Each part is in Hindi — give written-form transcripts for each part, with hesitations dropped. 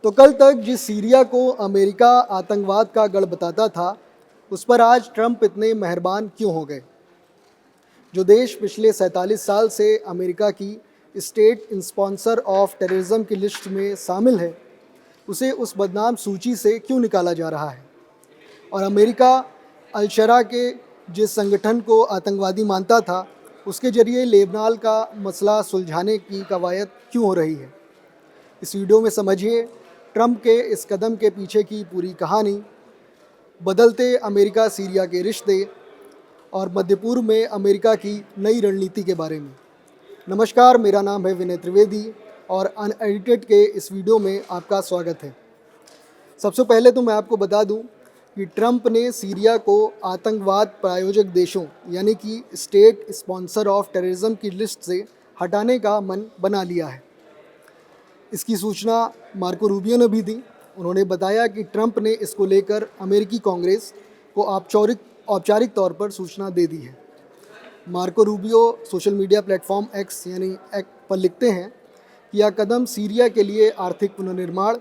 तो कल तक जिस सीरिया को अमेरिका आतंकवाद का गढ़ बताता था, उस पर आज ट्रंप इतने मेहरबान क्यों हो गए? जो देश पिछले 47 साल से अमेरिका की स्टेट स्पॉन्सर ऑफ टेररिज्म की लिस्ट में शामिल है, उसे उस बदनाम सूची से क्यों निकाला जा रहा है? और अमेरिका अल-शरा के जिस संगठन को आतंकवादी मानता था, उसके जरिए लेबनान का मसला सुलझाने की कवायद क्यों हो रही है? इस वीडियो में समझिए ट्रंप के इस कदम के पीछे की पूरी कहानी, बदलते अमेरिका सीरिया के रिश्ते और मध्य पूर्व में अमेरिका की नई रणनीति के बारे में। नमस्कार, मेरा नाम है विनय त्रिवेदी और अनएडिटेड के इस वीडियो में आपका स्वागत है। सबसे पहले तो मैं आपको बता दूं कि ट्रंप ने सीरिया को आतंकवाद प्रायोजक देशों यानी कि स्टेट स्पॉन्सर ऑफ टेररिज्म की लिस्ट से हटाने का मन बना लिया है। इसकी सूचना मार्को रूबियो ने भी दी। उन्होंने बताया कि ट्रंप ने इसको लेकर अमेरिकी कांग्रेस को औपचारिक तौर पर सूचना दे दी है। Marco Rubio social media platform x यानी एक्स पर लिखते हैं कि यह कदम सीरिया के लिए आर्थिक पुनर्निर्माण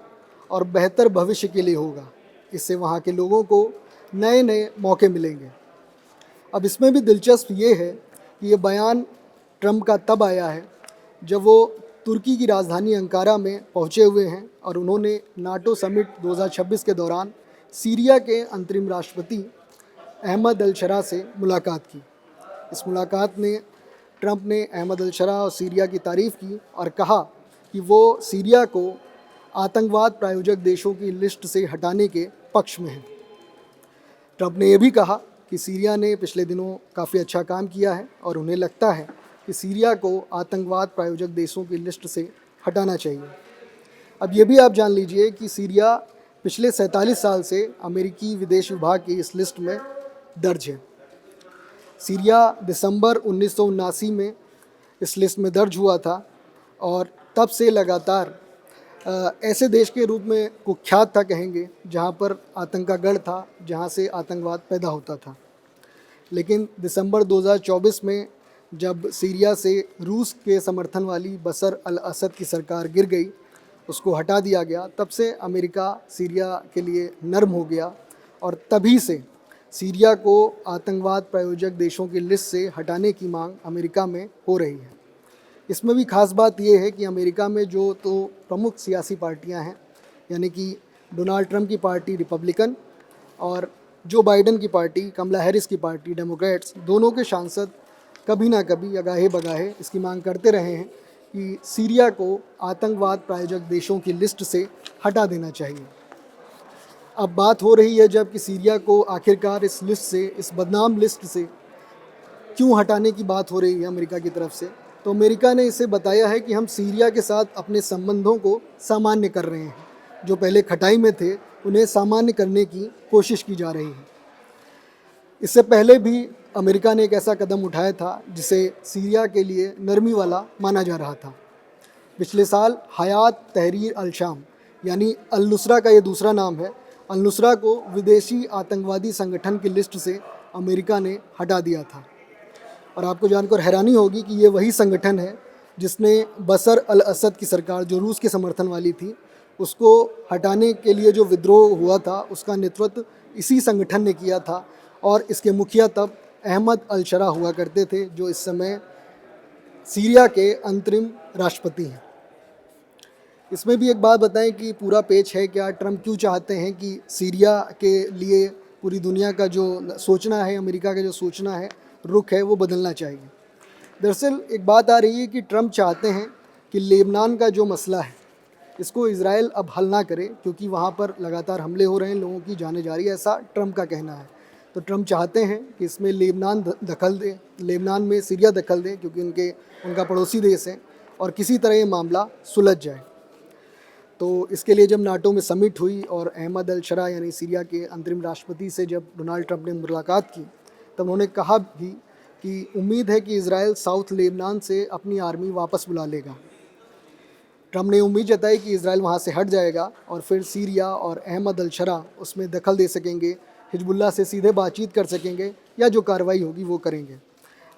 और बेहतर भविष्य के लिए होगा। इससे वहाँ के लोगों को नए नए मौके मिलेंगे। अब इसमें भी दिलचस्प ये है कि ये बयान ट्रंप का तब आया है जब वो तुर्की की राजधानी अंकारा में पहुँचे हुए हैं और उन्होंने नाटो समिट 2026 के दौरान सीरिया के अंतरिम राष्ट्रपति अहमद अल-शरा से मुलाकात की। इस मुलाकात में ट्रंप ने अहमद अल-शरा और सीरिया की तारीफ़ की और कहा कि वो सीरिया को आतंकवाद प्रायोजक देशों की लिस्ट से हटाने के पक्ष में है। ट्रंप ने यह भी कहा कि सीरिया ने पिछले दिनों काफ़ी अच्छा काम किया है और उन्हें लगता है कि सीरिया को आतंकवाद प्रायोजक देशों की लिस्ट से हटाना चाहिए। अब ये भी आप जान लीजिए कि सीरिया पिछले 47 साल से अमेरिकी विदेश विभाग की इस लिस्ट में दर्ज है। सीरिया दिसंबर 1979 में इस लिस्ट में दर्ज हुआ था और तब से लगातार ऐसे देश के रूप में कुख्यात था, कहेंगे, जहां पर आतंक का गढ़ था, जहां से आतंकवाद पैदा होता था। लेकिन दिसंबर 2024 में जब सीरिया से रूस के समर्थन वाली बशर अल-असद की सरकार गिर गई, उसको हटा दिया गया, तब से अमेरिका सीरिया के लिए नर्म हो गया और तभी से सीरिया को आतंकवाद प्रायोजक देशों की लिस्ट से हटाने की मांग अमेरिका में हो रही है। इसमें भी खास बात यह है कि अमेरिका में जो तो प्रमुख सियासी पार्टियां हैं, यानी कि डोनाल्ड ट्रंप की पार्टी रिपब्लिकन और जो बाइडेन की पार्टी, कमला हैरिस की पार्टी डेमोक्रेट्स, दोनों के सांसद कभी ना कभी अगाहे बगाहे इसकी मांग करते रहे हैं कि सीरिया को आतंकवाद प्रायोजक देशों की लिस्ट से हटा देना चाहिए। अब बात हो रही है जब कि सीरिया को आखिरकार इस लिस्ट से, इस बदनाम लिस्ट से क्यों हटाने की बात हो रही है अमेरिका की तरफ से, तो अमेरिका ने इसे बताया है कि हम सीरिया के साथ अपने संबंधों को सामान्य कर रहे हैं। जो पहले खटाई में थे उन्हें सामान्य करने की कोशिश की जा रही है। इससे पहले भी अमेरिका ने एक ऐसा कदम उठाया था जिसे सीरिया के लिए नरमी वाला माना जा रहा था। पिछले साल हयात तहरीर अल-शाम यानी अल-नुसरा का ये दूसरा नाम है, अल-नुसरा को विदेशी आतंकवादी संगठन की लिस्ट से अमेरिका ने हटा दिया था। और आपको जानकर हैरानी होगी कि ये वही संगठन है जिसने बशर अल-असद की सरकार, जो रूस के समर्थन वाली थी, उसको हटाने के लिए जो विद्रोह हुआ था उसका नेतृत्व इसी संगठन ने किया था और इसके मुखिया तब अहमद अल-शरा हुआ करते थे, जो इस समय सीरिया के अंतरिम राष्ट्रपति हैं। इसमें भी एक बात बताएं कि पूरा पेच है क्या, ट्रंप क्यों चाहते हैं कि सीरिया के लिए पूरी दुनिया का जो सोचना है, अमेरिका का जो सोचना है, रुख है, वो बदलना चाहिए। दरअसल एक बात आ रही है कि ट्रंप चाहते हैं कि लेबनान का जो मसला है इसको इजराइल अब हल ना करे, क्योंकि वहाँ पर लगातार हमले हो रहे हैं, लोगों की जानें जा रही है, ऐसा ट्रंप का कहना है। तो ट्रंप चाहते हैं कि इसमें लेबनान दखल दे, लेबनान में सीरिया दखल दे, क्योंकि उनका पड़ोसी देश है, और किसी तरह ये मामला सुलझ जाए। तो इसके लिए जब नाटो में समिट हुई और अहमद अल-शरा यानी सीरिया के अंतरिम राष्ट्रपति से जब डोनाल्ड ट्रंप ने मुलाकात की, तब उन्होंने कहा भी कि उम्मीद है कि इजराइल साउथ लेबनान से अपनी आर्मी वापस बुला लेगा। ट्रंप ने उम्मीद जताई कि इजराइल वहाँ से हट जाएगा और फिर सीरिया और अहमद अल-शरा उसमें दखल दे सकेंगे, हिजबुल्लाह से सीधे बातचीत कर सकेंगे या जो कार्रवाई होगी वो करेंगे।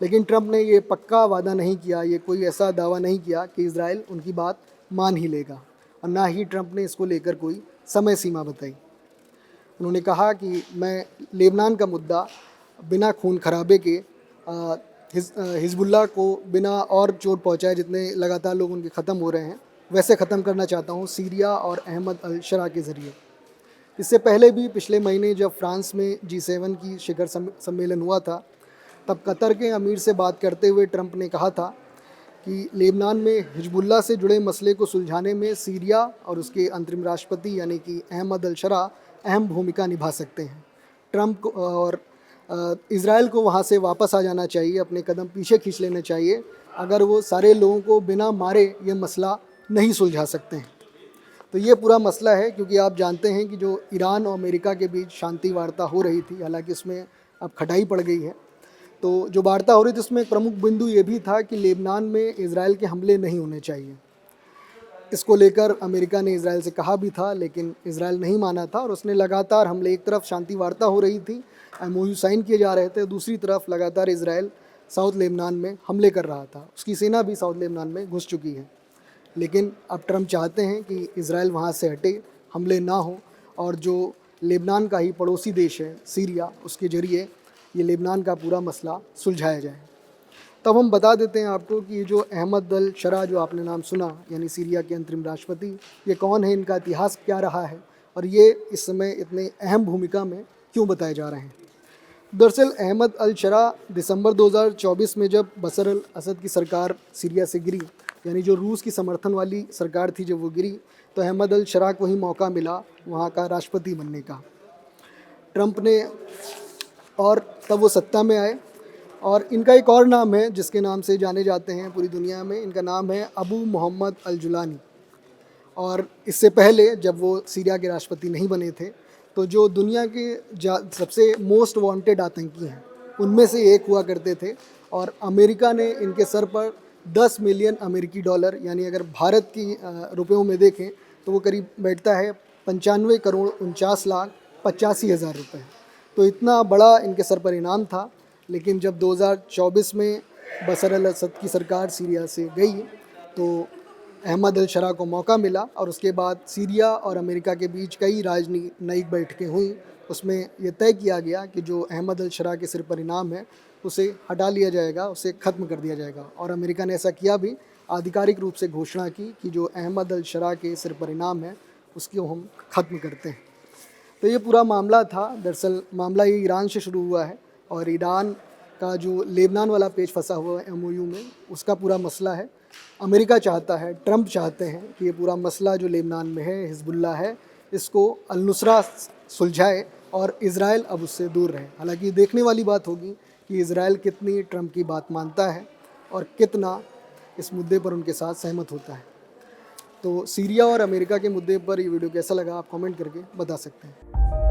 लेकिन ट्रंप ने ये पक्का वादा नहीं किया, ये कोई ऐसा दावा नहीं किया कि इजराइल उनकी बात मान ही लेगा। और ना ही ट्रंप ने इसको लेकर कोई समय सीमा बताई। उन्होंने कहा कि मैं लेबनान का मुद्दा बिना खून खराबे के हिजबुल्लाह को बिना और चोट पहुंचाए, जितने लगातार लोग उनके ख़त्म हो रहे हैं वैसे ख़त्म करना चाहता हूं सीरिया और अहमद अल शरा के ज़रिए। इससे पहले भी पिछले महीने जब फ्रांस में G7 की शिखर सम्मेलन हुआ था, तब कतर के अमीर से बात करते हुए ट्रंप ने कहा था कि लेबनान में हिजबुल्लाह से जुड़े मसले को सुलझाने में सीरिया और उसके अंतरिम राष्ट्रपति यानी कि अहमद अल शरा अहम भूमिका निभा सकते हैं। ट्रंप और इज़राइल को वहाँ से वापस आ जाना चाहिए, अपने कदम पीछे खींच लेने चाहिए अगर वो सारे लोगों को बिना मारे ये मसला नहीं सुलझा सकते हैं। तो ये पूरा मसला है, क्योंकि आप जानते हैं कि जो ईरान और अमेरिका के बीच शांति वार्ता हो रही थी, हालांकि इसमें अब खटाई पड़ गई है, तो जो वार्ता हो रही थी उसमें एक प्रमुख बिंदु ये भी था कि लेबनान में इज़राइल के हमले नहीं होने चाहिए। इसको लेकर अमेरिका ने इज़राइल से कहा भी था, लेकिन इज़राइल नहीं माना था और उसने लगातार हमले, एक तरफ शांति वार्ता हो रही थी, MOU साइन किए जा रहे थे, दूसरी तरफ लगातार इज़राइल साउथ लेबनान में हमले कर रहा था। उसकी सेना भी साउथ लेबनान में घुस चुकी है। लेकिन अब ट्रंप चाहते हैं कि इज़राइल वहाँ से हटे, हमले ना हो और जो लेबनान का ही पड़ोसी देश है सीरिया, उसके ज़रिए ये लेबनान का पूरा मसला सुलझाया जाए। तब हम बता देते हैं आपको कि ये जो अहमद अल शरा जो आपने नाम सुना, यानी सीरिया के अंतरिम राष्ट्रपति, ये कौन है, इनका इतिहास क्या रहा है और ये इस समय इतने अहम भूमिका में क्यों बताए जा रहे हैं। दरअसल अहमद अल शरा दिसंबर 2024 में जब बशर अल असद की सरकार सीरिया से गिरी, यानी जो रूस की समर्थन वाली सरकार थी, जब वो गिरी तो अहमद अल शरा को ही मौका मिला वहाँ का राष्ट्रपति बनने का। ट्रंप ने, और तब वो सत्ता में आए और इनका एक और नाम है जिसके नाम से जाने जाते हैं पूरी दुनिया में, इनका नाम है अबू मोहम्मद अल जुलानी। और इससे पहले जब वो सीरिया के राष्ट्रपति नहीं बने थे, तो जो दुनिया के सबसे मोस्ट वांटेड आतंकी हैं उनमें से एक हुआ करते थे और अमेरिका ने इनके सर पर 10 मिलियन अमेरिकी डॉलर, यानी अगर भारत की रुपयों में देखें तो वो करीब बैठता है 95 करोड़ 49 लाख 85 हज़ार रुपये। तो इतना बड़ा इनके सर पर इनाम था। लेकिन जब 2024 में बशर अल असद की सरकार सीरिया से गई तो अहमद अल शरा को मौका मिला और उसके बाद सीरिया और अमेरिका के बीच कई राजनयिक बैठकें हुई। उसमें यह तय किया गया कि जो अहमद अल शरा के सिर पर इनाम है उसे हटा लिया जाएगा, उसे ख़त्म कर दिया जाएगा। और अमेरिका ने ऐसा किया भी, आधिकारिक रूप से घोषणा की कि जो अहमद अल शरा के सिर पर इनाम है उसको हम ख़त्म करते हैं। तो ये पूरा मामला था। दरअसल मामला ये ईरान से शुरू हुआ है और ईरान का जो लेबनान वाला पेज फंसा हुआ है MOU में, उसका पूरा मसला है। अमेरिका चाहता है, ट्रंप चाहते हैं कि ये पूरा मसला जो लेबनान में है, हिजबुल्लाह है, इसको अल-नुसरा सुलझाए और इज़राइल अब उससे दूर रहे। हालांकि देखने वाली बात होगी कि इज़राइल कितनी ट्रंप की बात मानता है और कितना इस मुद्दे पर उनके साथ सहमत होता है। तो सीरिया और अमेरिका के मुद्दे पर ये वीडियो कैसा लगा आप कमेंट करके बता सकते हैं।